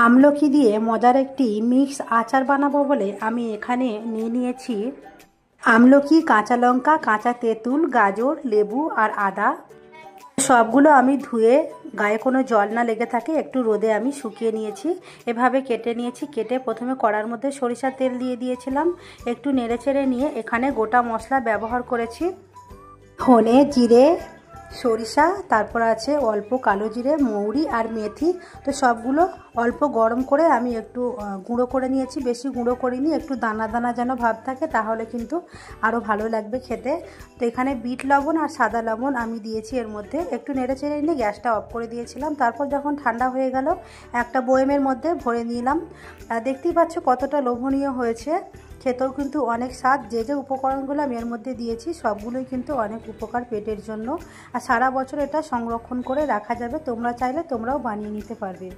আমলকি দিয়ে মজার একটি মিক্স আচার বানাবো বলে আমি এখানে নিয়ে নিয়েছি আমলকি, কাঁচা লঙ্কা, কাঁচা তেঁতুল, গাজর, লেবু আর আদা। সবগুলো আমি ধুয়ে গায়ে কোনো জল না লেগে থাকে একটু রোদে আমি শুকিয়ে নিয়েছি। এভাবে কেটে নিয়েছি। কেটে প্রথমে কড়ার মধ্যে সরিষার তেল দিয়ে দিয়েছিলাম। একটু নেড়েচেড়ে নিয়ে এখানে গোটা মশলা ব্যবহার করেছি। ধনে, জিরে, সরিষা, তারপর আছে অল্প কালো জিরে, মৌরি আর মেথি। তো সবগুলো অল্প গরম করে আমি একটু গুঁড়ো করে নিয়েছি। বেশি গুঁড়ো করিনি, একটু দানা দানা যেন ভাব থাকে, তাহলে কিন্তু আরও ভালো লাগবে খেতে। তো এখানে বিট লবণ আর সাদা লবণ আমি দিয়েছি এর মধ্যে। একটু নেড়ে চেড়ে নিয়ে গ্যাসটা অফ করে দিয়েছিলাম। তারপর যখন ঠান্ডা হয়ে গেল একটা বয়েমের মধ্যে ভরে নিলাম। দেখতেই পাচ্ছ কতটা লোভনীয় হয়েছে। খেতেও কিন্তু অনেক স্বাদ। যে যে উপকরণগুলো আমি এর মধ্যে দিয়েছি সবগুলোই কিন্তু অনেক উপকার পেটের জন্য। আর সারা বছর এটা সংরক্ষণ করে রাখা যাবে। তোমরা চাইলে তোমরাও বানিয়ে নিতে পারবে।